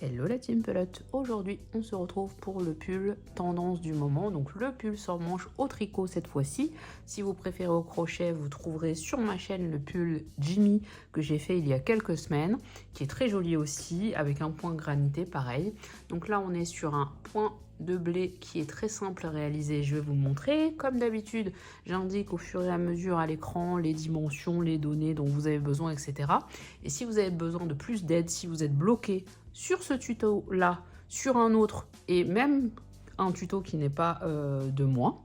Hello la team pelote, aujourd'hui on se retrouve pour le pull tendance du moment, donc le pull sans manche au tricot cette fois-ci. Si vous préférez au crochet, vous trouverez sur ma chaîne le pull Jimmy que j'ai fait il y a quelques semaines, qui est très joli aussi, avec un point granité pareil. Donc là on est sur un point de blé qui est très simple à réaliser, je vais vous montrer. Comme d'habitude, j'indique au fur et à mesure à l'écran les dimensions, les données dont vous avez besoin, etc. Et si vous avez besoin de plus d'aide, si vous êtes bloqué sur ce tuto là, sur un autre, et même un tuto qui n'est pas de moi,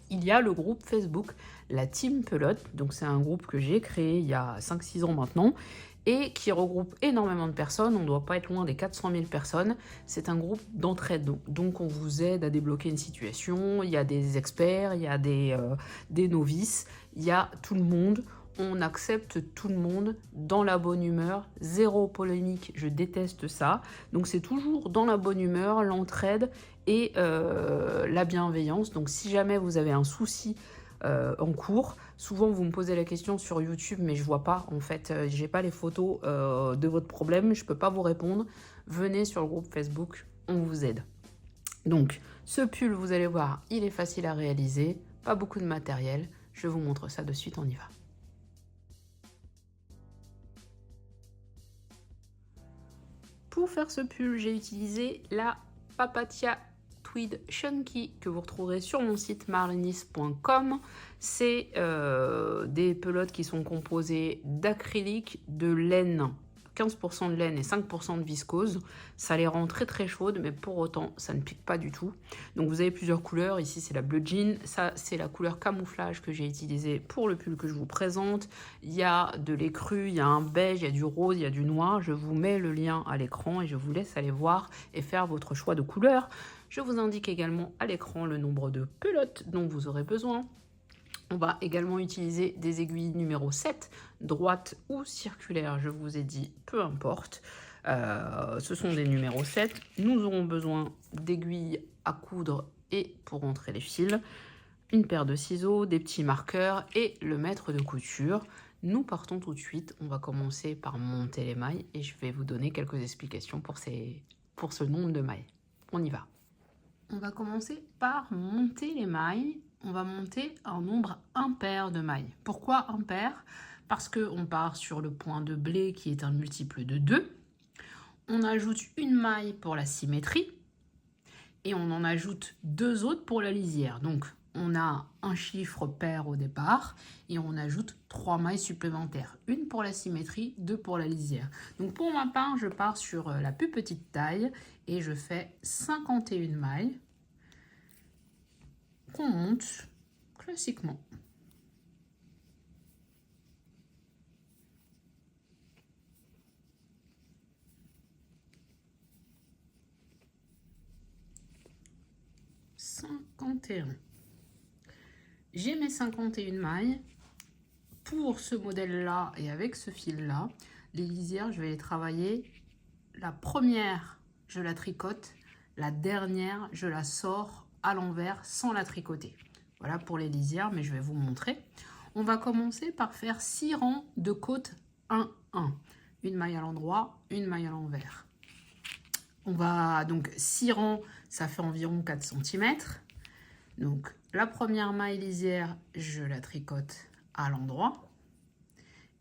il y a le groupe Facebook, la Team Pelote. Donc c'est un groupe que j'ai créé il y a 5-6 ans maintenant, et qui regroupe énormément de personnes. On ne doit pas être loin des 400 000 personnes. C'est un groupe d'entraide, donc on vous aide à débloquer une situation. Il y a des experts, il y a des novices, il y a tout le monde. On accepte tout le monde dans la bonne humeur, zéro polémique, je déteste ça. Donc c'est toujours dans la bonne humeur, l'entraide et la bienveillance. Donc si jamais vous avez un souci en cours, souvent vous me posez la question sur YouTube, mais je vois pas, en fait, j'ai pas les photos de votre problème, je peux pas vous répondre. Venez sur le groupe Facebook, on vous aide. Donc ce pull, vous allez voir, il est facile à réaliser, pas beaucoup de matériel. Je vous montre ça de suite, on y va. Pour faire ce pull, j'ai utilisé la Papatia Tweed Chunky que vous retrouverez sur mon site marlinis.com. C'est des pelotes qui sont composées d'acrylique, de laine, 15% de laine et 5% de viscose. Ça les rend très très chaudes, mais pour autant ça ne pique pas du tout. Donc vous avez plusieurs couleurs. Ici c'est la bleu jean, ça c'est la couleur camouflage que j'ai utilisée pour le pull que je vous présente. Il y a de l'écru, il y a un beige, il y a du rose, il y a du noir. Je vous mets le lien à l'écran et je vous laisse aller voir et faire votre choix de couleur. Je vous indique également à l'écran le nombre de pelotes dont vous aurez besoin. On va également utiliser des aiguilles numéro 7, droite ou circulaire, je vous ai dit, peu importe. Ce sont des numéros 7. Nous aurons besoin d'aiguilles à coudre et pour rentrer les fils, une paire de ciseaux, des petits marqueurs et le maître de couture. Nous partons tout de suite. On va commencer par monter les mailles et je vais vous donner quelques explications pour ce nombre de mailles. On y va. On va commencer par monter les mailles. On va monter un nombre impair de mailles. Pourquoi impair? Parce qu'on part sur le point de blé qui est un multiple de 2. On ajoute une maille pour la symétrie et on en ajoute 2 autres pour la lisière. Donc on a un chiffre pair au départ et on ajoute 3 mailles supplémentaires. Une pour la symétrie, 2 pour la lisière. Donc pour ma part, je pars sur la plus petite taille et je fais 51 mailles qu'on monte classiquement. J'ai mes 51 mailles. Pour ce modèle-là et avec ce fil-là, les lisières, je vais les travailler. La première, je la tricote. La dernière, je la sors à l'envers sans la tricoter. Voilà pour les lisières, mais je vais vous montrer. On va commencer par faire 6 rangs de côte 1-1. Une maille à l'endroit, une maille à l'envers. On va donc 6 rangs, ça fait environ 4 cm. Donc la première maille lisière, je la tricote à l'endroit.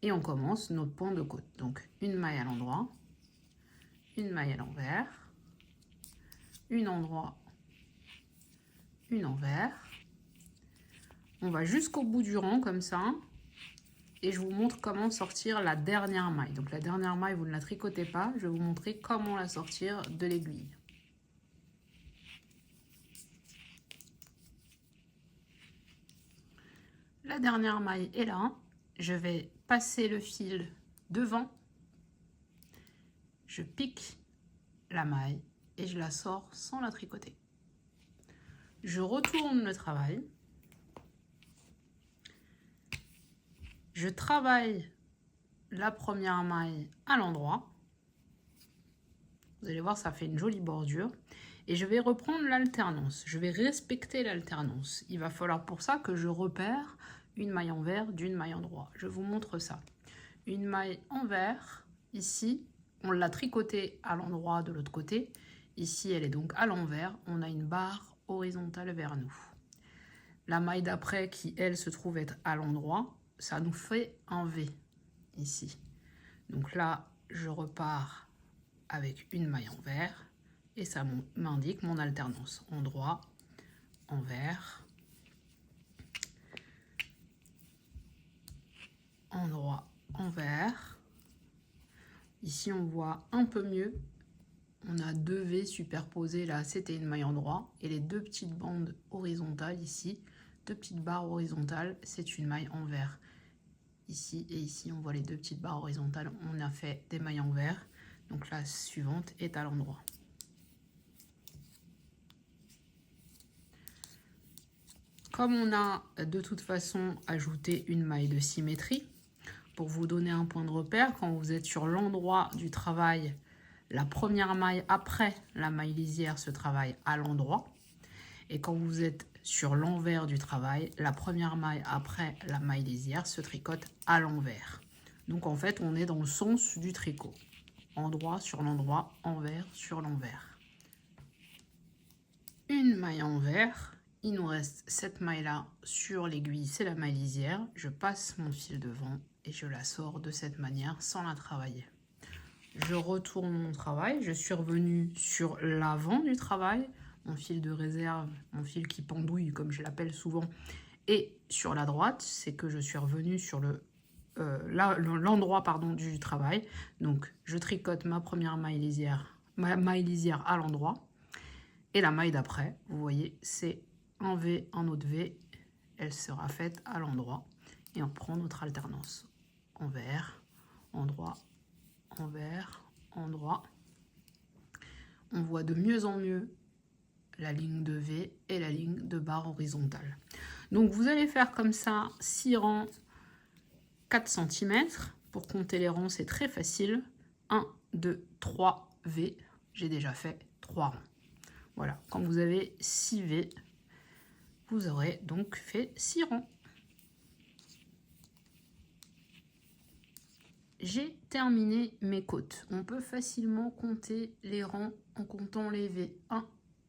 Et on commence notre point de côte. Donc une maille à l'endroit, une maille à l'envers, une endroit, une envers. On va jusqu'au bout du rang comme ça. Et je vous montre comment sortir la dernière maille. Donc la dernière maille, vous ne la tricotez pas. Je vais vous montrer comment la sortir de l'aiguille. La dernière maille est là. Je vais passer le fil devant. Je pique la maille et je la sors sans la tricoter. Je retourne le travail. Je travaille la première maille à l'endroit. Vous allez voir, ça fait une jolie bordure. Et je vais reprendre l'alternance. Je vais respecter l'alternance. Il va falloir pour ça que je repère une maille envers d'une maille endroit. Je vous montre ça. Une maille envers, ici, on l'a tricotée à l'endroit de l'autre côté. Ici, elle est donc à l'envers. On a une barre horizontale vers nous. La maille d'après, qui elle se trouve être à l'endroit, ça nous fait un V ici. Donc là, je repars avec une maille envers et ça m'indique mon alternance. Endroit, envers, endroit, envers. Ici, on voit un peu mieux. On a 2 V superposés là, c'était une maille endroit. Et les 2 petites bandes horizontales ici, 2 petites barres horizontales, c'est une maille envers. Ici et ici, on voit les 2 petites barres horizontales. On a fait des mailles envers. Donc la suivante est à l'endroit. Comme on a de toute façon ajouté une maille de symétrie, pour vous donner un point de repère, quand vous êtes sur l'endroit du travail, la première maille après la maille lisière se travaille à l'endroit. Et quand vous êtes sur l'envers du travail, la première maille après la maille lisière se tricote à l'envers. Donc en fait, on est dans le sens du tricot. Endroit sur l'endroit, envers sur l'envers. Une maille envers. Il nous reste cette maille-là sur l'aiguille, c'est la maille lisière. Je passe mon fil devant et je la sors de cette manière sans la travailler. Je retourne mon travail, je suis revenue sur l'avant du travail, mon fil de réserve, mon fil qui pendouille comme je l'appelle souvent, et sur la droite, c'est que je suis revenue sur l'endroit du travail. Donc je tricote ma première maille lisière à l'endroit, et la maille d'après, vous voyez, c'est un V, un autre V, elle sera faite à l'endroit, et on prend notre alternance. Envers, endroit, envers, endroit. On voit de mieux en mieux la ligne de V et la ligne de barre horizontale. Donc vous allez faire comme ça 6 rangs, 4 cm. Pour compter les rangs, c'est très facile. 1, 2, 3 V. J'ai déjà fait 3 rangs. Voilà, quand vous avez 6 V, vous aurez donc fait 6 rangs. J'ai terminé mes côtes. On peut facilement compter les rangs en comptant les V. 1,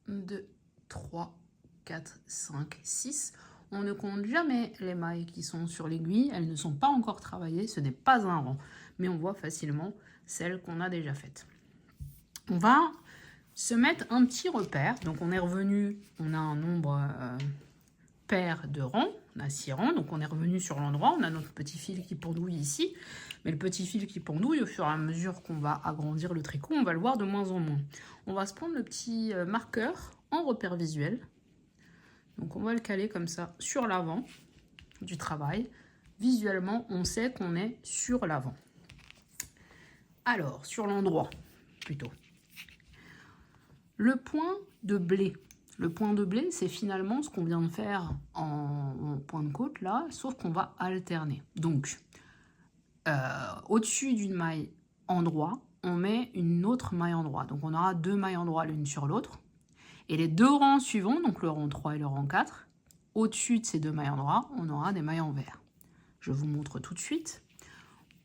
2, 3, 4, 5, 6. On ne compte jamais les mailles qui sont sur l'aiguille. Elles ne sont pas encore travaillées. Ce n'est pas un rang. Mais on voit facilement celles qu'on a déjà faites. On va se mettre un petit repère. Donc on est revenu, on a un nombre pair de rangs. On a 6 rangs. Donc on est revenu sur l'endroit. On a notre petit fil qui pendouille ici. Mais le petit fil qui pendouille, au fur et à mesure qu'on va agrandir le tricot, on va le voir de moins en moins. On va se prendre le petit marqueur en repère visuel. Donc on va le caler comme ça sur l'avant du travail. Visuellement, on sait qu'on est sur l'avant. Alors, sur l'endroit, plutôt. Le point de blé. Le point de blé, c'est finalement ce qu'on vient de faire en point de côte, là, sauf qu'on va alterner. Donc, au-dessus d'une maille endroit, on met une autre maille endroit. Donc on aura 2 mailles endroit l'une sur l'autre. Et les 2 rangs suivants, donc le rang 3 et le rang 4, au-dessus de ces 2 mailles endroit, on aura des mailles envers. Je vous montre tout de suite.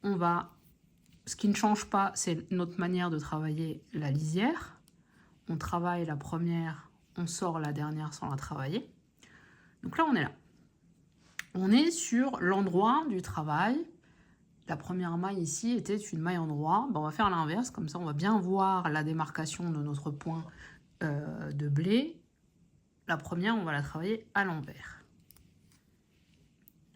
Ce qui ne change pas, c'est notre manière de travailler la lisière. On travaille la première, on sort la dernière sans la travailler. Donc là, on est là. On est sur l'endroit du travail. La première maille ici était une maille endroit. On va faire l'inverse, comme ça on va bien voir la démarcation de notre point de blé. La première, on va la travailler à l'envers.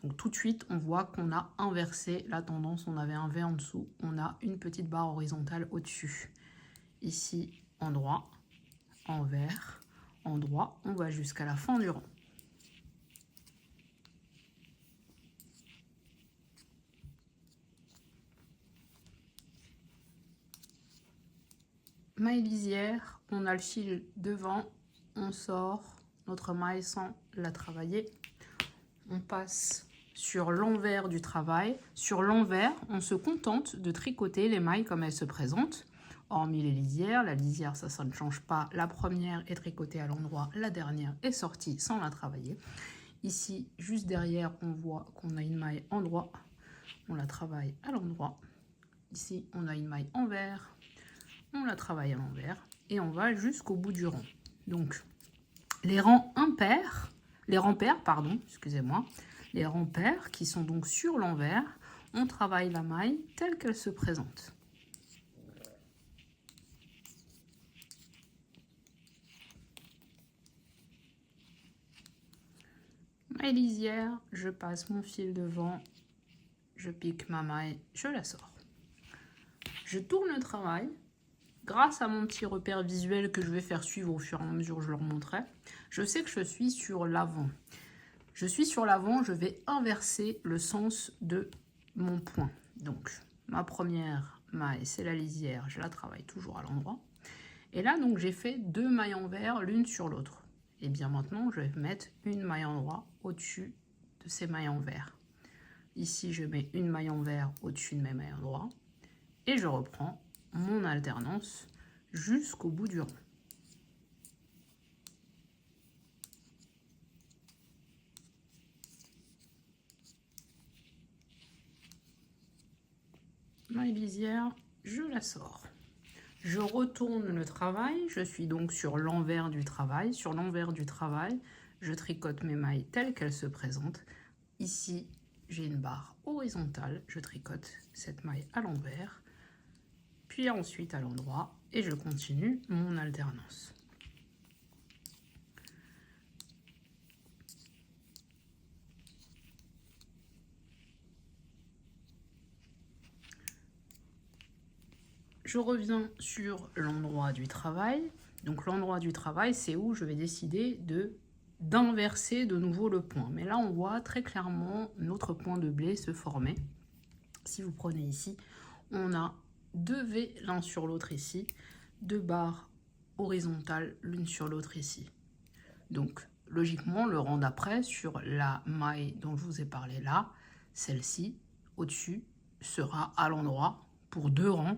Donc tout de suite, on voit qu'on a inversé la tendance. On avait un V en dessous, on a une petite barre horizontale au-dessus. Ici, endroit, envers, endroit. On va jusqu'à la fin du rang. Maille lisière, on a le fil devant, on sort notre maille sans la travailler. On passe sur l'envers du travail. Sur l'envers, on se contente de tricoter les mailles comme elles se présentent, hormis les lisières. La lisière, ça ne change pas. La première est tricotée à l'endroit, la dernière est sortie sans la travailler. Ici, juste derrière, on voit qu'on a une maille endroit. On la travaille à l'endroit. Ici, on a une maille envers. on la travaille à l'envers et on va jusqu'au bout du rang. Donc, les rangs impairs, les rangs pairs, pardon, excusez-moi, les rangs pairs qui sont donc sur l'envers, on travaille la maille telle qu'elle se présente. Maille lisière, je passe mon fil devant, je pique ma maille, je la sors. Je tourne le travail. Grâce à mon petit repère visuel que je vais faire suivre au fur et à mesure que je leur montrerai, je sais que je suis sur l'avant. Je suis sur l'avant, je vais inverser le sens de mon point. Donc, ma première maille, c'est la lisière, je la travaille toujours à l'endroit. Et là, donc, j'ai fait 2 mailles envers l'une sur l'autre. Et bien maintenant, je vais mettre une maille endroit au-dessus de ces mailles envers. Ici, je mets une maille envers au-dessus de mes mailles endroit. Et je reprends mon alternance jusqu'au bout du rang. Maille lisière, je la sors. Je retourne le travail, je suis donc sur l'envers du travail. Sur l'envers du travail, je tricote mes mailles telles qu'elles se présentent. Ici, j'ai une barre horizontale, je tricote cette maille à l'envers, puis ensuite à l'endroit, et je continue mon alternance. Je reviens sur l'endroit du travail. Donc l'endroit du travail, c'est où je vais décider d'inverser de nouveau le point. Mais là, on voit très clairement notre point de blé se former. Si vous prenez ici, on a 2 V l'un sur l'autre ici, 2 barres horizontales l'une sur l'autre ici. Donc, logiquement, le rang d'après, sur la maille dont je vous ai parlé là, celle-ci, au-dessus, sera à l'endroit pour 2 rangs.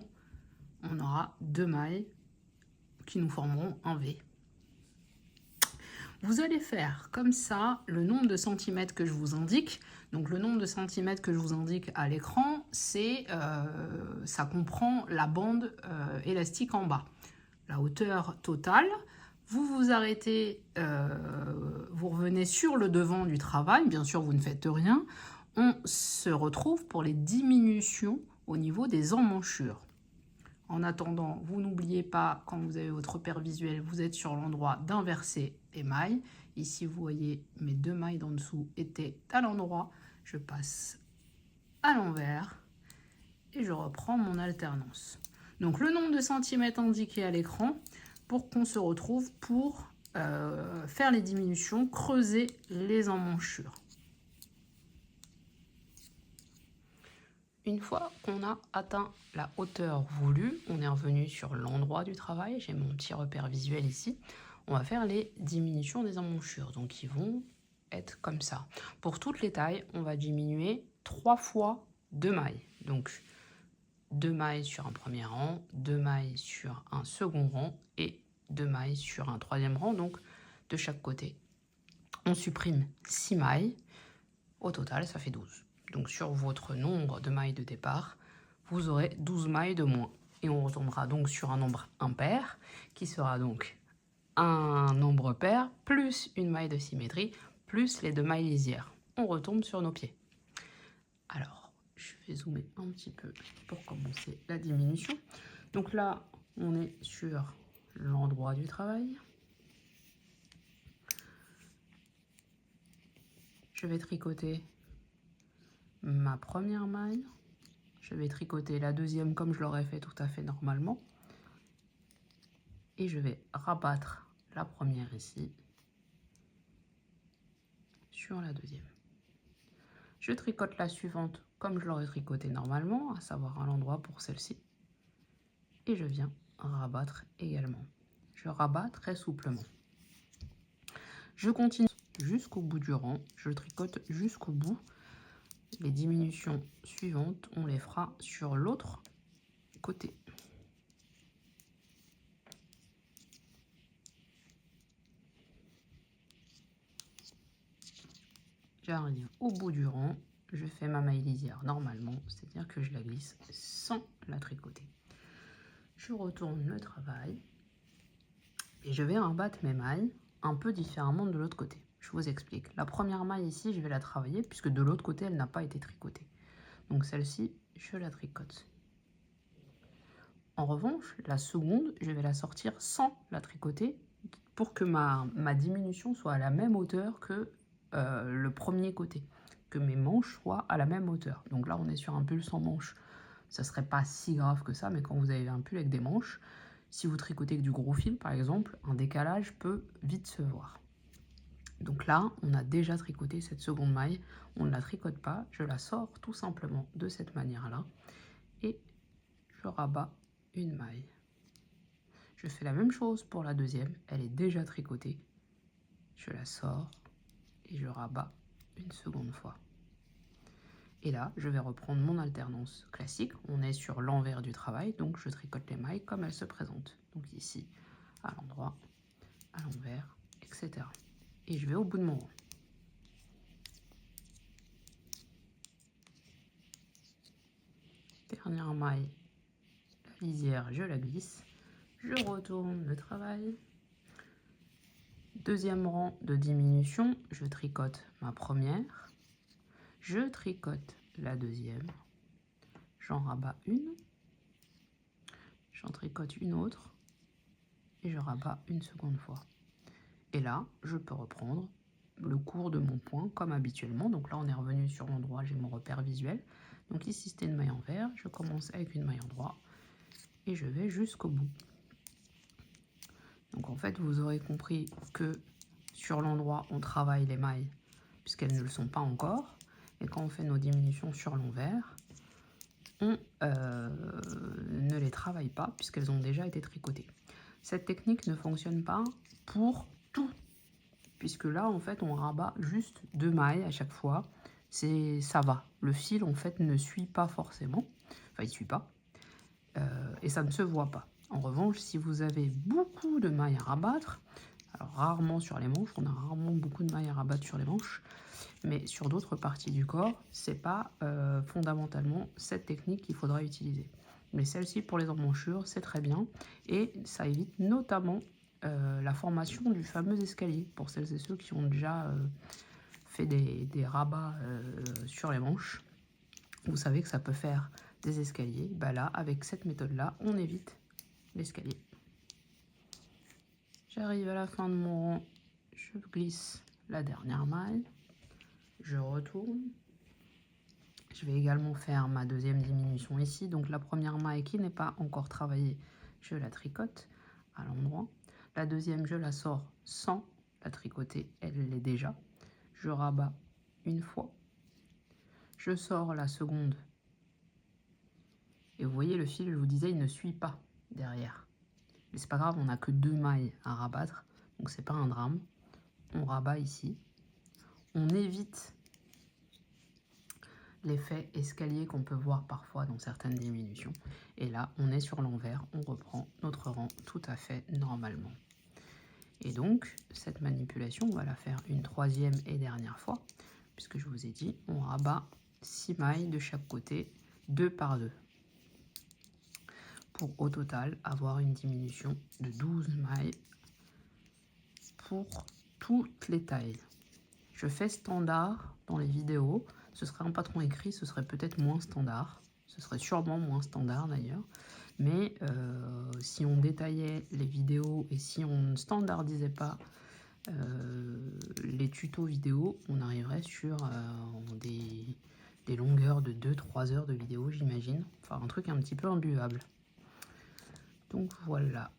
On aura 2 mailles qui nous formeront un V. Vous allez faire comme ça le nombre de centimètres que je vous indique. Donc le nombre de centimètres que je vous indique à l'écran, ça comprend la bande élastique en bas. La hauteur totale, vous vous arrêtez, vous revenez sur le devant du travail, bien sûr vous ne faites rien. On se retrouve pour les diminutions au niveau des emmanchures. En attendant, vous n'oubliez pas, quand vous avez votre repère visuel, vous êtes sur l'endroit d'inverser les mailles. Ici, vous voyez, mes 2 mailles d'en dessous étaient à l'endroit. Je passe à l'envers et je reprends mon alternance. Donc, le nombre de centimètres indiqué à l'écran pour qu'on se retrouve pour faire les diminutions, creuser les emmanchures. Une fois qu'on a atteint la hauteur voulue, on est revenu sur l'endroit du travail. J'ai mon petit repère visuel ici. On va faire les diminutions des emmanchures. Donc, ils vont être comme ça. Pour toutes les tailles, on va diminuer 3 fois 2 mailles. Donc, 2 mailles sur un premier rang, 2 mailles sur un second rang et 2 mailles sur un troisième rang, donc de chaque côté. On supprime 6 mailles. Au total, ça fait 12. Donc sur votre nombre de mailles de départ, vous aurez 12 mailles de moins. Et on retombera donc sur un nombre impair, qui sera donc un nombre pair, plus une maille de symétrie, plus les 2 mailles lisières. On retombe sur nos pieds. Alors, je vais zoomer un petit peu pour commencer la diminution. Donc là, on est sur l'endroit du travail. Je vais tricoter ma première maille, je vais tricoter la deuxième comme je l'aurais fait tout à fait normalement, et je vais rabattre la première ici sur la deuxième. Je tricote la suivante comme je l'aurais tricoté normalement, à savoir à l'endroit pour celle-ci, et je viens rabattre également. Je rabats très souplement. Je continue jusqu'au bout du rang, je tricote jusqu'au bout. Les diminutions suivantes, on les fera sur l'autre côté. J'arrive au bout du rang, je fais ma maille lisière normalement, c'est-à-dire que je la glisse sans la tricoter. je retourne le travail et je vais rabattre mes mailles un peu différemment de l'autre côté. Je vous explique. La première maille ici, je vais la travailler puisque de l'autre côté, elle n'a pas été tricotée. Donc celle-ci, je la tricote. En revanche, la seconde, je vais la sortir sans la tricoter pour que ma diminution soit à la même hauteur que le premier côté, que mes manches soient à la même hauteur. Donc là, on est sur un pull sans manches. Ça serait pas si grave que ça, mais quand vous avez un pull avec des manches, si vous tricotez avec du gros fil, par exemple, un décalage peut vite se voir. Donc là, on a déjà tricoté cette seconde maille. On ne la tricote pas, je la sors tout simplement de cette manière-là. Et je rabats une maille. Je fais la même chose pour la deuxième, elle est déjà tricotée. Je la sors et je rabats une seconde fois. Et là, je vais reprendre mon alternance classique. On est sur l'envers du travail, donc je tricote les mailles comme elles se présentent. Donc ici, à l'endroit, à l'envers, etc. Et je vais au bout de mon rang. Dernière maille, la lisière, je la glisse. Je retourne le travail. Deuxième rang de diminution, je tricote ma première. Je tricote la deuxième. J'en rabats une. J'en tricote une autre. Et je rabats une seconde fois. Et là, je peux reprendre le cours de mon point comme habituellement. Donc là, on est revenu sur l'endroit, j'ai mon repère visuel. Donc ici, c'était une maille envers. Je commence avec une maille endroit et je vais jusqu'au bout. Donc en fait, vous aurez compris que sur l'endroit, on travaille les mailles puisqu'elles ne le sont pas encore. Et quand on fait nos diminutions sur l'envers, on ne les travaille pas puisqu'elles ont déjà été tricotées. Cette technique ne fonctionne pas pour tout, puisque là, en fait, on rabat juste 2 mailles à chaque fois. Ça va. Le fil, en fait, ne suit pas forcément. Enfin, il ne suit pas. Et ça ne se voit pas. En revanche, si vous avez beaucoup de mailles à rabattre, alors rarement sur les manches, on a rarement beaucoup de mailles à rabattre sur les manches, mais sur d'autres parties du corps, c'est pas fondamentalement cette technique qu'il faudra utiliser. Mais celle-ci, pour les emmanchures, c'est très bien, et ça évite notamment la formation du fameux escalier, pour celles et ceux qui ont déjà fait des rabats sur les manches. Vous savez que ça peut faire des escaliers. Bah là, avec cette méthode-là, on évite l'escalier. J'arrive à la fin de mon rang, je glisse la dernière maille, je retourne. Je vais également faire ma deuxième diminution ici. Donc la première maille qui n'est pas encore travaillée, je la tricote à l'endroit. La deuxième, je la sors sans la tricoter, elle l'est déjà. Je rabats une fois. Je sors la seconde. Et vous voyez, le fil, je vous disais, il ne suit pas derrière. Mais c'est pas grave, on n'a que 2 mailles à rabattre. Donc c'est pas un drame. On rabat ici. On évite l'effet escalier qu'on peut voir parfois dans certaines diminutions. Et là, on est sur l'envers, on reprend notre rang tout à fait normalement. Et donc, cette manipulation, on va la faire une troisième et dernière fois, puisque je vous ai dit, on rabat 6 mailles de chaque côté, 2 par 2. Pour au total avoir une diminution de 12 mailles pour toutes les tailles. Je fais standard dans les vidéos. Ce serait un patron écrit, ce serait peut-être moins standard. Ce serait sûrement moins standard d'ailleurs. Mais si on détaillait les vidéos et si on ne standardisait pas les tutos vidéo, on arriverait sur des longueurs de 2-3 heures de vidéo, j'imagine. Enfin, un truc un petit peu imbuvable. Donc voilà.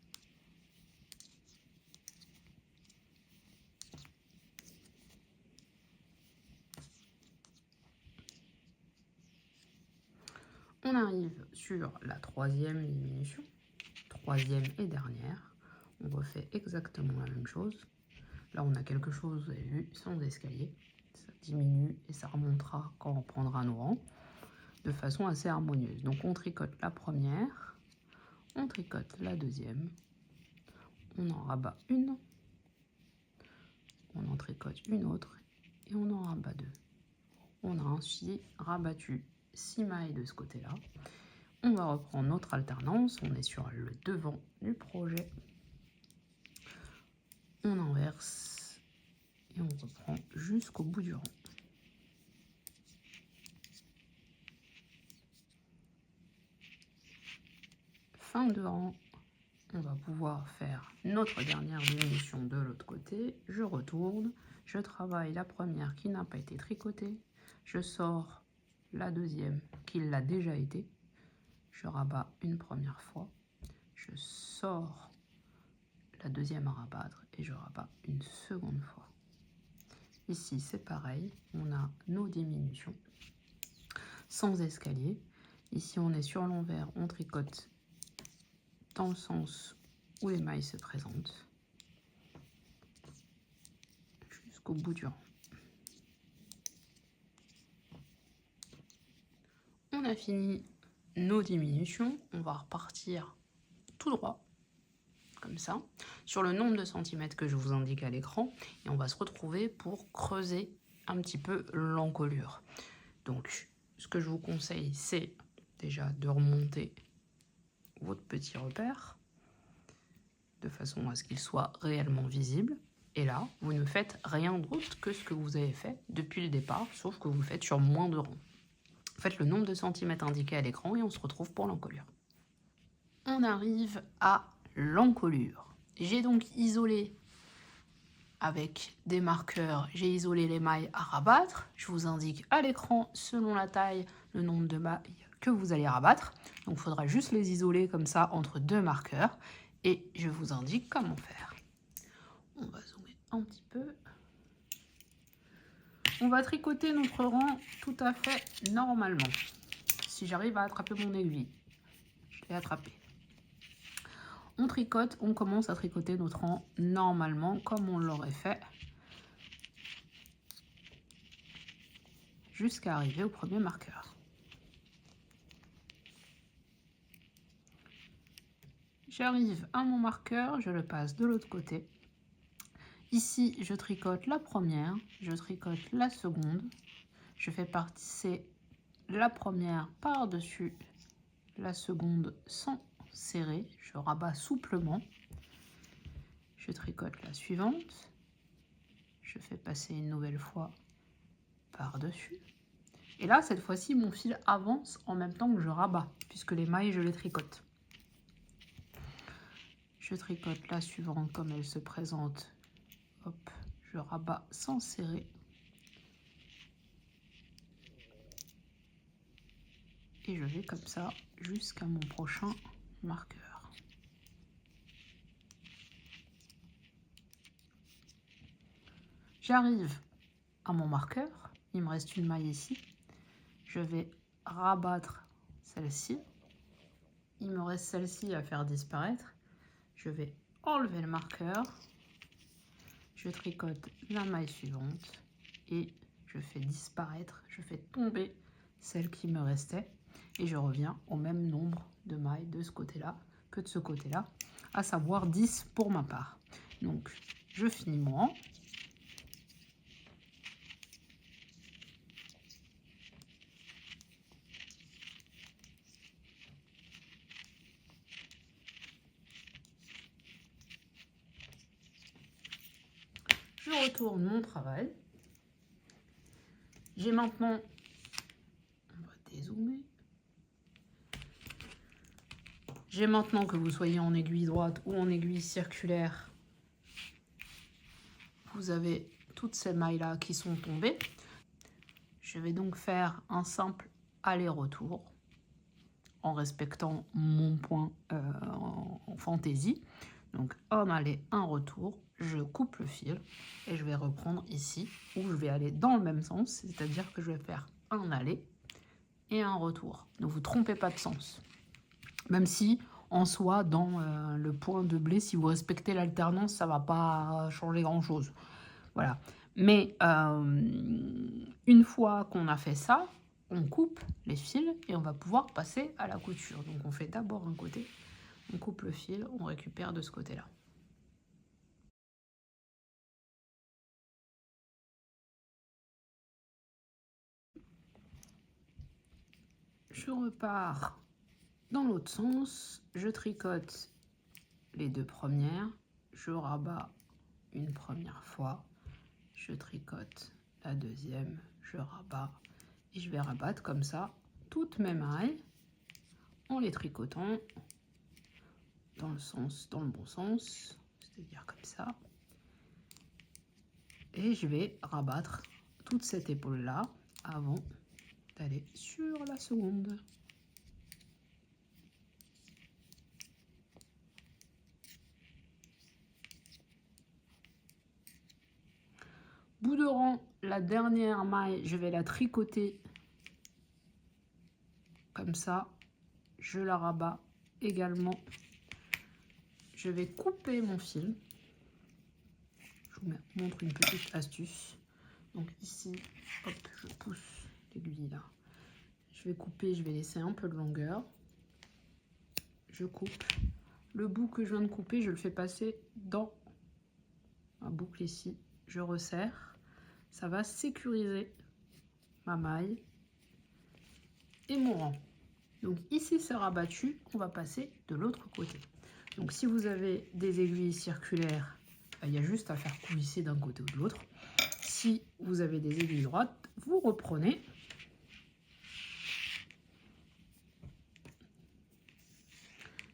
On arrive sur la troisième diminution, troisième et dernière. On refait exactement la même chose. Là, on a quelque chose, vous avez vu, sans escalier. Ça diminue et ça remontera quand on prendra nos rangs de façon assez harmonieuse. Donc, on tricote la première, on tricote la deuxième, on en rabat une, on en tricote une autre et on en rabat 2. On a ainsi rabattu 6 mailles de ce côté-là. On va reprendre notre alternance, on est sur le devant du projet. On inverse et on reprend jusqu'au bout du rang. Fin de rang. On va pouvoir faire notre dernière diminution de l'autre côté. Je retourne, je travaille la première qui n'a pas été tricotée, je sors la deuxième qui l'a déjà été, je rabats une première fois, je sors la deuxième à rabattre et je rabats une seconde fois. Ici c'est pareil, on a nos diminutions sans escalier. Ici on est sur l'envers, on tricote dans le sens où les mailles se présentent jusqu'au bout du rang. On a fini nos diminutions, on va repartir tout droit, comme ça, sur le nombre de centimètres que je vous indique à l'écran, et on va se retrouver pour creuser un petit peu l'encolure. Donc, ce que je vous conseille, c'est déjà de remonter votre petit repère, de façon à ce qu'il soit réellement visible. Et là, vous ne faites rien d'autre que ce que vous avez fait depuis le départ, sauf que vous le faites sur moins de rangs. Faites le nombre de centimètres indiqué à l'écran et on se retrouve pour l'encolure. On arrive à l'encolure. J'ai donc isolé avec des marqueurs, j'ai isolé les mailles à rabattre. Je vous indique à l'écran, selon la taille, le nombre de mailles que vous allez rabattre. Donc il faudra juste les isoler comme ça entre deux marqueurs. Et je vous indique comment faire. On va zoomer un petit peu. On va tricoter notre rang tout à fait normalement. Si j'arrive à attraper mon aiguille, je l'ai attrapé. On tricote, on commence à tricoter notre rang normalement comme on l'aurait fait jusqu'à arriver au premier marqueur. J'arrive à mon marqueur, je le passe de l'autre côté. Ici, je tricote la première, je tricote la seconde, je fais passer la première par-dessus la seconde sans serrer, je rabats souplement, je tricote la suivante, je fais passer une nouvelle fois par-dessus. Et là, cette fois-ci, mon fil avance en même temps que je rabats, puisque les mailles, je les tricote. Je tricote la suivante comme elle se présente. Hop, je rabats sans serrer. Et je vais comme ça jusqu'à mon prochain marqueur. J'arrive à mon marqueur. Il me reste une maille ici. Je vais rabattre celle-ci. Il me reste celle-ci à faire disparaître. Je vais enlever le marqueur. Je tricote la maille suivante et je fais disparaître, je fais tomber celle qui me restait et je reviens au même nombre de mailles de ce côté-là que de ce côté-là, à savoir 10 pour ma part. Donc, je finis mon rang. Je retourne mon travail. J'ai maintenant, on va dézoomer. J'ai maintenant, que vous soyez en aiguille droite ou en aiguille circulaire, vous avez toutes ces mailles-là qui sont tombées. Je vais donc faire un simple aller-retour en respectant mon point en fantaisie. Donc un aller, un retour, je coupe le fil et je vais reprendre ici où je vais aller dans le même sens, c'est-à-dire que je vais faire un aller et un retour. Ne vous trompez pas de sens. Même si en soi, dans le point de blé, si vous respectez l'alternance, ça ne va pas changer grand-chose. Voilà. Mais une fois qu'on a fait ça, on coupe les fils et on va pouvoir passer à la couture. Donc on fait d'abord un côté, on coupe le fil, on récupère de ce côté-là. Je repars Dans l'autre sens, je tricote les 2 premières, je rabats une première fois, je tricote la deuxième, je rabats et je vais rabattre comme ça toutes mes mailles en les tricotant dans le bon sens, c'est-à-dire comme ça. Et je vais rabattre toute cette épaule là avant d'aller sur la seconde. Bout de rang, la dernière maille, je vais la tricoter comme ça. Je la rabats également. Je vais couper mon fil. Je vous montre une petite astuce. Donc ici, hop, je pousse l'aiguille là. Je vais couper, je vais laisser un peu de longueur. Je coupe. Le bout que je viens de couper, je le fais passer dans ma boucle ici. Je resserre. Ça va sécuriser ma maille et mon rang. Donc ici c'est rabattu, on va passer de l'autre côté. Donc si vous avez des aiguilles circulaires, il y a juste à faire coulisser d'un côté ou de l'autre. Si vous avez des aiguilles droites, vous reprenez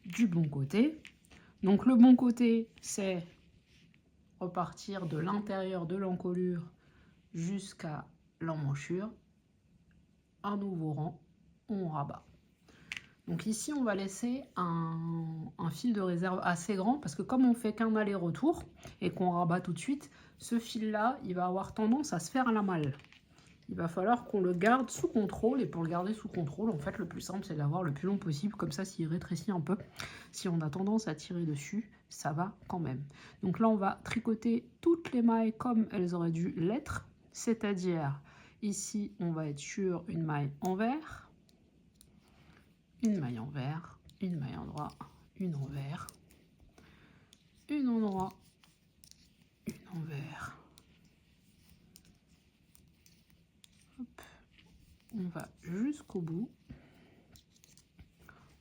du bon côté. Donc le bon côté, c'est repartir de l'intérieur de l'encolure jusqu'à l'emmanchure. Un nouveau rang, on rabat. Donc ici, on va laisser un fil de réserve assez grand parce que comme on fait qu'un aller-retour et qu'on rabat tout de suite, ce fil-là, il va avoir tendance à se faire à la malle. Il va falloir qu'on le garde sous contrôle et pour le garder sous contrôle, en fait, le plus simple, c'est d'avoir le plus long possible. Comme ça, s'il rétrécit un peu, si on a tendance à tirer dessus, ça va quand même. Donc là, on va tricoter toutes les mailles comme elles auraient dû l'être, c'est-à-dire ici, on va être sur une maille envers, une maille envers, une maille endroit, une envers, une endroit, une envers. Hop. On va jusqu'au bout,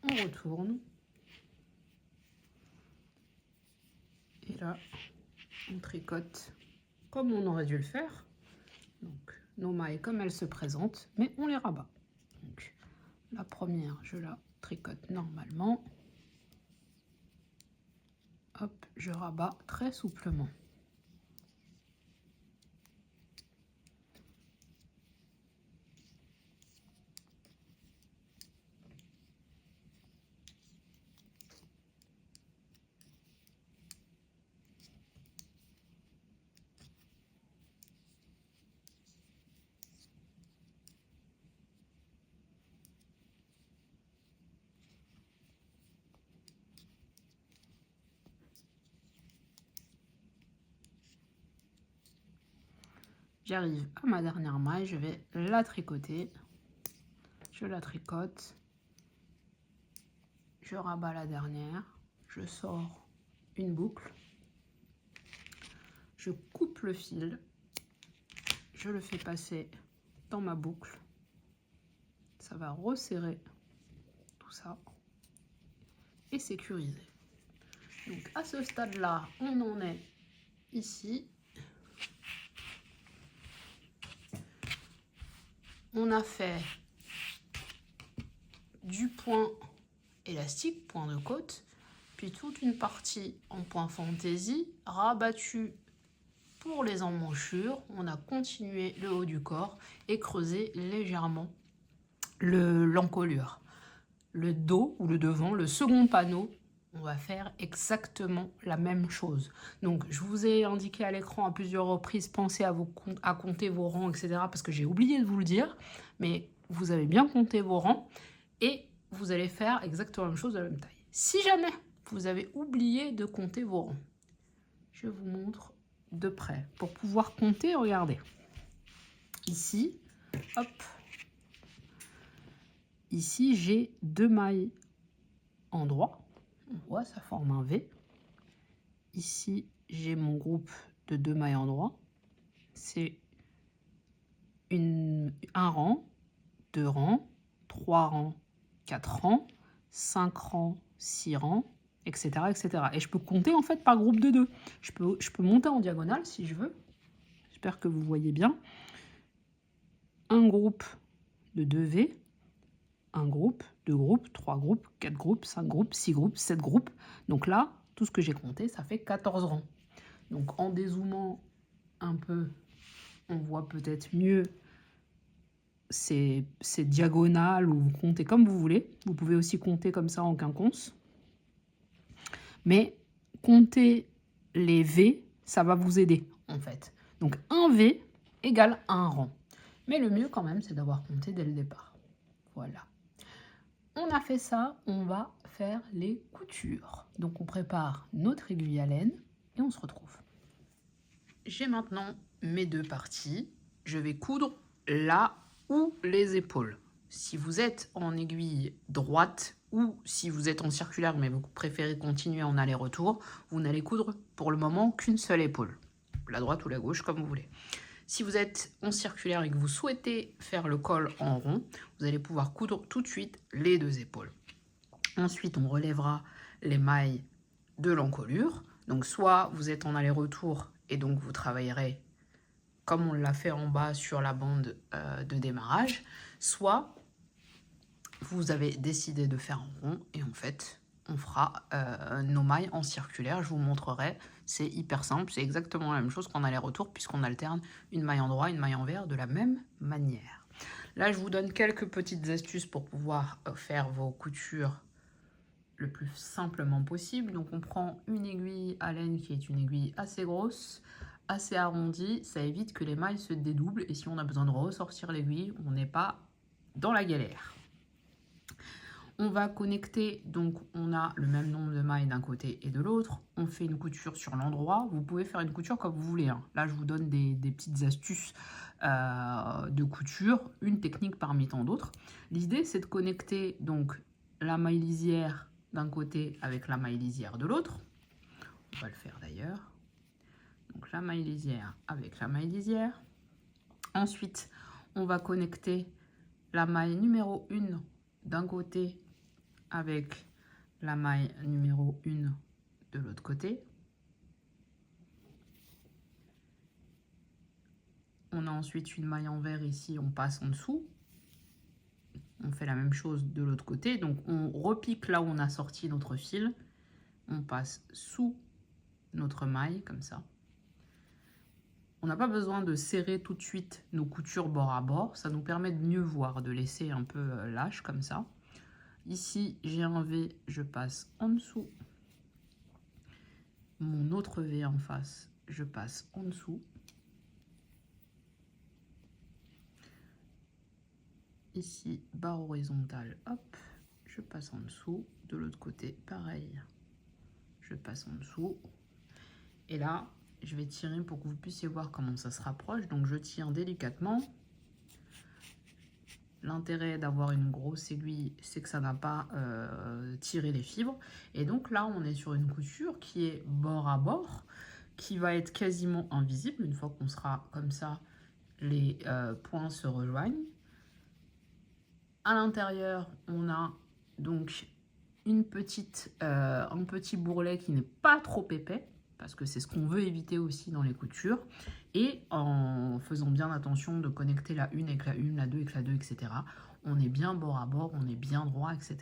on retourne, et là, on tricote comme on aurait dû le faire. Donc, nos mailles comme elles se présentent, mais on les rabat. Donc, la première, je la tricote normalement. Hop, je rabats très souplement. J'arrive à ma dernière maille, je vais la tricoter. Je la tricote. Je rabats la dernière. Je sors une boucle. Je coupe le fil. Je le fais passer dans ma boucle. Ça va resserrer tout ça et sécuriser. Donc à ce stade-là, on en est ici. On a fait du point élastique, point de côte, puis toute une partie en point fantaisie, rabattue pour les emmanchures. On a continué le haut du corps et creusé légèrement l'encolure. Le dos ou le devant, le second panneau, on va faire exactement la même chose. Donc, je vous ai indiqué à l'écran à plusieurs reprises, pensez à compter vos rangs, etc. Parce que j'ai oublié de vous le dire, mais vous avez bien compté vos rangs et vous allez faire exactement la même chose de la même taille. Si jamais vous avez oublié de compter vos rangs, je vous montre de près. Pour pouvoir compter, regardez. Ici, hop. Ici, j'ai 2 mailles endroit. On voit, ça forme un V. Ici, j'ai mon groupe de 2 mailles endroit. C'est un rang, 2 rangs, 3 rangs, 4 rangs, 5 rangs, 6 rangs, etc., etc. Et je peux compter en fait par groupe de 2. Je peux monter en diagonale si je veux. J'espère que vous voyez bien. Un groupe de 2 V, un groupe, 2 groupes, 3 groupes, 4 groupes, 5 groupes, 6 groupes, 7 groupes. Donc là, tout ce que j'ai compté, ça fait 14 rangs. Donc en dézoomant un peu, on voit peut-être mieux ces diagonales, ou vous comptez comme vous voulez. Vous pouvez aussi compter comme ça en quinconce. Mais compter les V, ça va vous aider en fait. Donc un V égale un rang. Mais le mieux quand même, c'est d'avoir compté dès le départ. Voilà. On a fait ça, on va faire les coutures. Donc on prépare notre aiguille à laine et on se retrouve. J'ai maintenant mes 2 parties. Je vais coudre là où les épaules. Si vous êtes en aiguille droite ou si vous êtes en circulaire mais vous préférez continuer en aller-retour, vous n'allez coudre pour le moment qu'une seule épaule. La droite ou la gauche, comme vous voulez. Si vous êtes en circulaire et que vous souhaitez faire le col en rond, vous allez pouvoir coudre tout de suite les 2 épaules. Ensuite, on relèvera les mailles de l'encolure. Donc soit vous êtes en aller-retour et donc vous travaillerez comme on l'a fait en bas sur la bande de démarrage, soit vous avez décidé de faire en rond et en fait on fera nos mailles en circulaire. Je vous montrerai, c'est hyper simple, c'est exactement la même chose qu'en aller-retour puisqu'on alterne une maille en droit, une maille en vert de la même manière. Là je vous donne quelques petites astuces pour pouvoir faire vos coutures le plus simplement possible. Donc on prend une aiguille à laine qui est une aiguille assez grosse, assez arrondie, ça évite que les mailles se dédoublent et si on a besoin de ressortir l'aiguille, on n'est pas dans la galère. On va connecter, donc on a le même nombre de mailles d'un côté et de l'autre. On fait une couture sur l'endroit. Vous pouvez faire une couture comme vous voulez, hein. Là, je vous donne des petites astuces de couture, une technique parmi tant d'autres. L'idée, c'est de connecter donc la maille lisière d'un côté avec la maille lisière de l'autre. On va le faire d'ailleurs. Donc la maille lisière avec la maille lisière. Ensuite, on va connecter la maille numéro 1 d'un côté avec la maille numéro 1 de l'autre côté. On a ensuite une maille en vert ici, on passe en dessous. On fait la même chose de l'autre côté, donc on repique là où on a sorti notre fil. On passe sous notre maille, comme ça. On n'a pas besoin de serrer tout de suite nos coutures bord à bord, ça nous permet de mieux voir, de laisser un peu lâche comme ça. Ici, j'ai un V, je passe en dessous. Mon autre V en face, je passe en dessous. Ici, barre horizontale, hop, je passe en dessous. De l'autre côté, pareil, je passe en dessous. Et là, je vais tirer pour que vous puissiez voir comment ça se rapproche. Donc, je tire délicatement. L'intérêt d'avoir une grosse aiguille, c'est que ça n'a pas tiré les fibres. Et donc là, on est sur une couture qui est bord à bord, qui va être quasiment invisible. Une fois qu'on sera comme ça, les points se rejoignent. À l'intérieur, on a donc un petit bourrelet qui n'est pas trop épais, parce que c'est ce qu'on veut éviter aussi dans les coutures, et en faisant bien attention de connecter la 1 avec la 1, la 2 avec la 2, etc. On est bien bord à bord, on est bien droit, etc.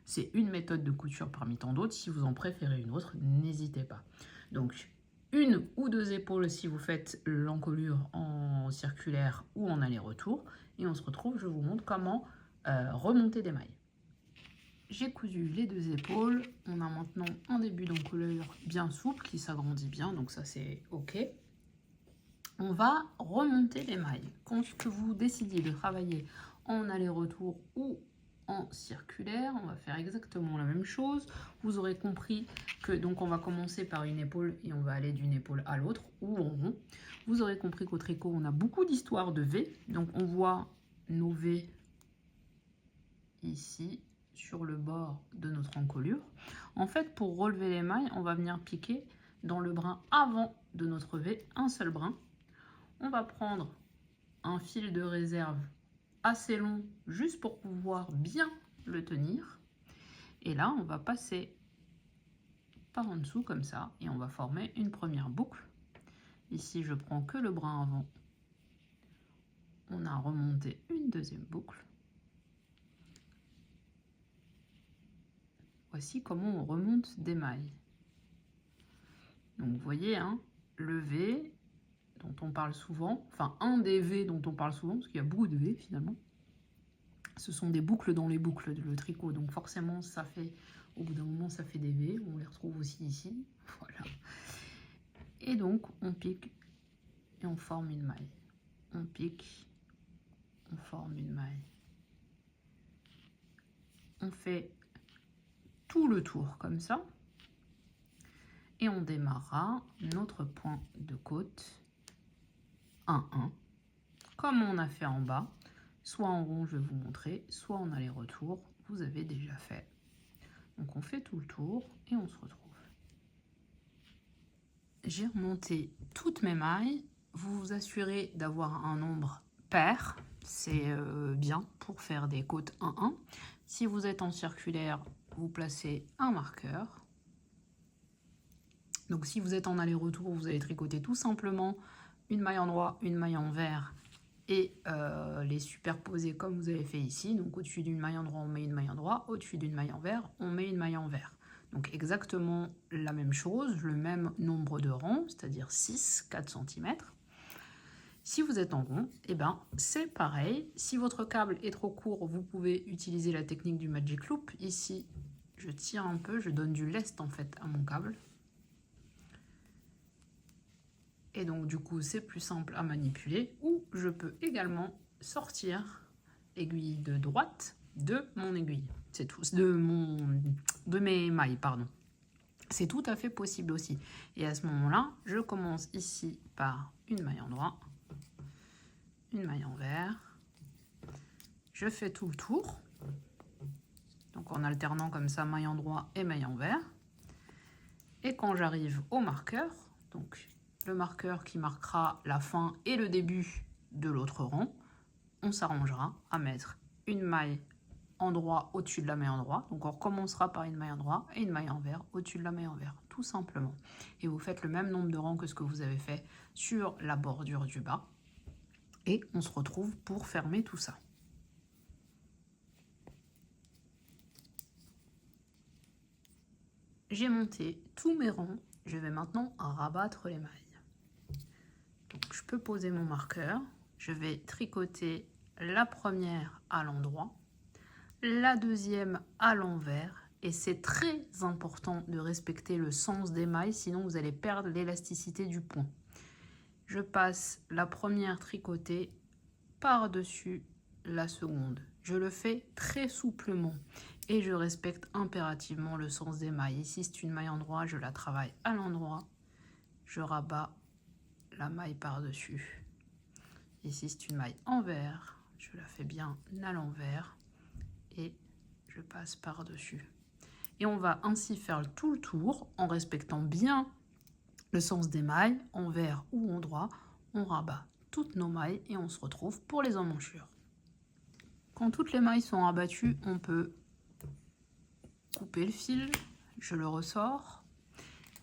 C'est une méthode de couture parmi tant d'autres. Si vous en préférez une autre, n'hésitez pas. Donc, une ou 2 épaules si vous faites l'encolure en circulaire ou en aller-retour. Et on se retrouve, je vous montre comment remonter des mailles. J'ai cousu les 2 épaules. On a maintenant un début d'encolure bien souple qui s'agrandit bien, donc ça c'est ok. On va remonter les mailles. Quand que vous décidiez de travailler en aller-retour ou en circulaire, on va faire exactement la même chose. Vous aurez compris que donc on va commencer par une épaule et on va aller d'une épaule à l'autre ou en rond. Vous aurez compris qu'au tricot on a beaucoup d'histoires de V, donc on voit nos V ici sur le bord de notre encolure. En fait, pour relever les mailles, on va venir piquer dans le brin avant de notre V, un seul brin. On va prendre un fil de réserve assez long, juste pour pouvoir bien le tenir. Et là, on va passer par en dessous comme ça et on va former une première boucle. Ici, je prends que le brin avant. On a remonté une deuxième boucle. Voici comment on remonte des mailles. Donc vous voyez, hein, le V dont on parle souvent, enfin un des V dont on parle souvent, parce qu'il y a beaucoup de V finalement, ce sont des boucles dans les boucles, le tricot. Donc forcément, ça fait, au bout d'un moment, ça fait des V. On les retrouve aussi ici. Voilà. Et donc, on pique et on forme une maille. On pique, on forme une maille. On fait tout le tour comme ça. Et on démarrera notre point de côte 1-1, comme on a fait en bas. Soit en rond, je vais vous montrer, soit en aller-retour, vous avez déjà fait. Donc on fait tout le tour et on se retrouve. J'ai remonté toutes mes mailles. Vous vous assurez d'avoir un nombre pair. C'est bien pour faire des côtes 1-1. Si vous êtes en circulaire, vous placez un marqueur. Donc si vous êtes en aller-retour, vous allez tricoter tout simplement une maille en droit, une maille en vert et les superposer comme vous avez fait ici. Donc au-dessus d'une maille en droit, on met une maille en droit. Au-dessus d'une maille en vert, on met une maille en vert. Donc exactement la même chose, le même nombre de rangs, c'est-à-dire 6, 4 cm. Si vous êtes en rond, eh ben, c'est pareil. Si votre câble est trop court, vous pouvez utiliser la technique du Magic Loop. Ici, je tire un peu, je donne du lest en fait à mon câble. Et donc du coup, c'est plus simple à manipuler. Ou je peux également sortir l'aiguille de droite de mon aiguille. C'est tout, de mes mailles, pardon. C'est tout à fait possible aussi. Et à ce moment-là, je commence ici par une maille en droit, une maille en vert. Je fais tout le tour. Donc en alternant comme ça maille en droit et maille en vert. Et quand j'arrive au marqueur, donc le marqueur qui marquera la fin et le début de l'autre rang, on s'arrangera à mettre une maille en droit au-dessus de la maille en droit. Donc on recommencera par une maille en droit et une maille en vert au-dessus de la maille en vert, tout simplement. Et vous faites le même nombre de rangs que ce que vous avez fait sur la bordure du bas. Et on se retrouve pour fermer tout ça. J'ai monté tous mes rangs. Je vais maintenant rabattre les mailles. Donc je peux poser mon marqueur. Je vais tricoter la première à l'endroit, la deuxième à l'envers. Et c'est très important de respecter le sens des mailles, sinon vous allez perdre l'élasticité du point. Je passe la première tricotée par-dessus la seconde. Je le fais très souplement et je respecte impérativement le sens des mailles. Ici, c'est une maille en droit, je la travaille à l'endroit. Je rabats la maille par-dessus. Ici, c'est une maille en vert. Je la fais bien à l'envers et je passe par-dessus. Et on va ainsi faire tout le tour en respectant bien le sens des mailles, en vert ou en droit. On rabat toutes nos mailles et on se retrouve pour les emmanchures. Quand toutes les mailles sont rabattues, on peut couper le fil, je le ressors.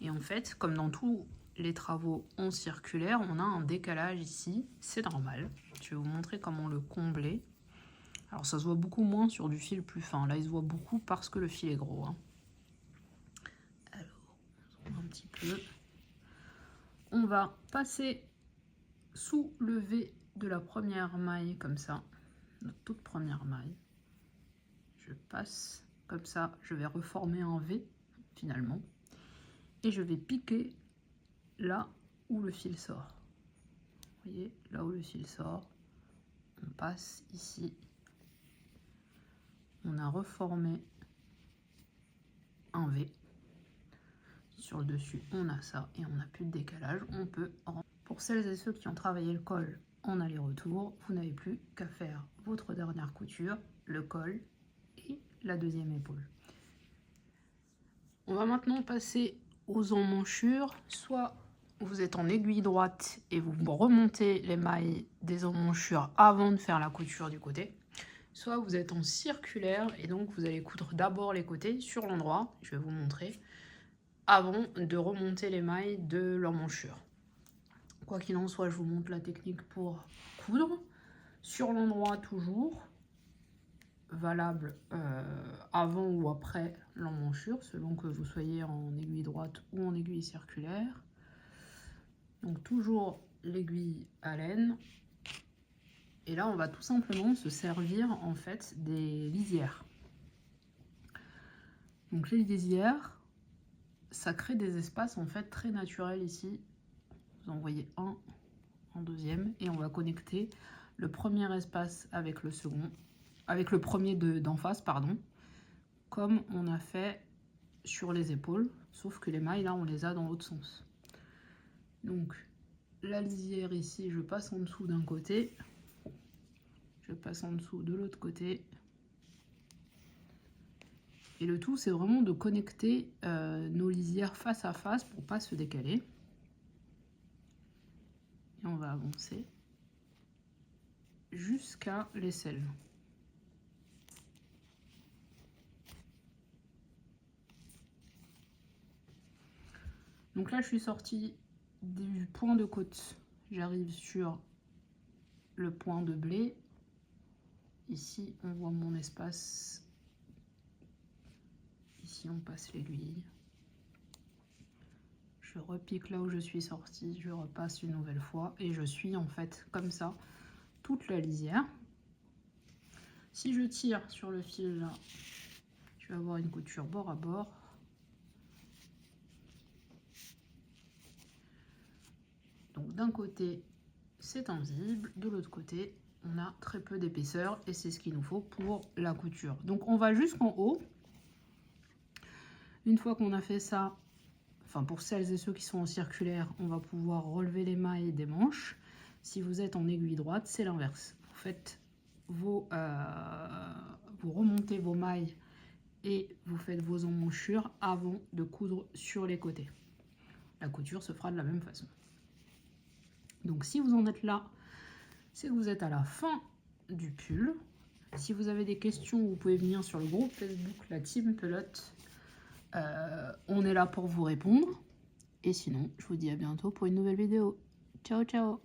Et en fait, comme dans tous les travaux en circulaire, on a un décalage ici, c'est normal. Je vais vous montrer comment le combler. Alors ça se voit beaucoup moins sur du fil plus fin. Là, il se voit beaucoup parce que le fil est gros. Hein. Alors, on zoome un petit peu. On va passer sous le V de la première maille, comme ça. Notre toute première maille. Je passe comme ça. Je vais reformer un V, finalement. Et je vais piquer là où le fil sort. Vous voyez, là où le fil sort. On passe ici. On a reformé un V. Sur le dessus, on a ça et on n'a plus de décalage. On peut, pour celles et ceux qui ont travaillé le col en aller-retour, vous n'avez plus qu'à faire votre dernière couture, le col et la deuxième épaule. On va maintenant passer aux emmanchures. Soit vous êtes en aiguille droite et vous remontez les mailles des emmanchures avant de faire la couture du côté. soit vous êtes en circulaire et donc vous allez coudre d'abord les côtés sur l'endroit, je vais vous montrer, avant de remonter les mailles de l'emmanchure. Quoi qu'il en soit, je vous montre la technique pour coudre. Sur l'endroit toujours, valable avant ou après l'emmanchure, selon que vous soyez en aiguille droite ou en aiguille circulaire. Donc toujours l'aiguille à laine. Et là, on va tout simplement se servir en fait des lisières. Donc les lisières, ça crée des espaces en fait très naturels ici. Vous en voyez un en deuxième et on va connecter le premier espace avec le second, avec le premier d'en face, pardon, comme on a fait sur les épaules, sauf que les mailles là on les a dans l'autre sens. Donc la lisière ici, je passe en dessous d'un côté, je passe en dessous de l'autre côté. Et le tout, c'est vraiment de connecter nos lisières face à face pour pas se décaler. Et on va avancer jusqu'à l'aisselle. Donc là, je suis sortie du point de côte. J'arrive sur le point de blé. Ici, on voit mon espace. Ici, on passe l'aiguille. Je repique là où je suis sortie, je repasse une nouvelle fois et je suis en fait comme ça toute la lisière. Si je tire sur le fil là, je vais avoir une couture bord à bord. Donc d'un côté c'est invisible, de l'autre côté on a très peu d'épaisseur et c'est ce qu'il nous faut pour la couture. Donc on va jusqu'en haut. Une fois qu'on a fait ça, enfin pour celles et ceux qui sont en circulaire, on va pouvoir relever les mailles des manches. Si vous êtes en aiguille droite, c'est l'inverse. Vous faites vous remontez vos mailles et vous faites vos emmanchures avant de coudre sur les côtés. La couture se fera de la même façon. Donc si vous en êtes là, c'est que vous êtes à la fin du pull. Si vous avez des questions, vous pouvez venir sur le groupe Facebook, la Team Pelote. On est là pour vous répondre. Et sinon, je vous dis à bientôt pour une nouvelle vidéo. Ciao, ciao!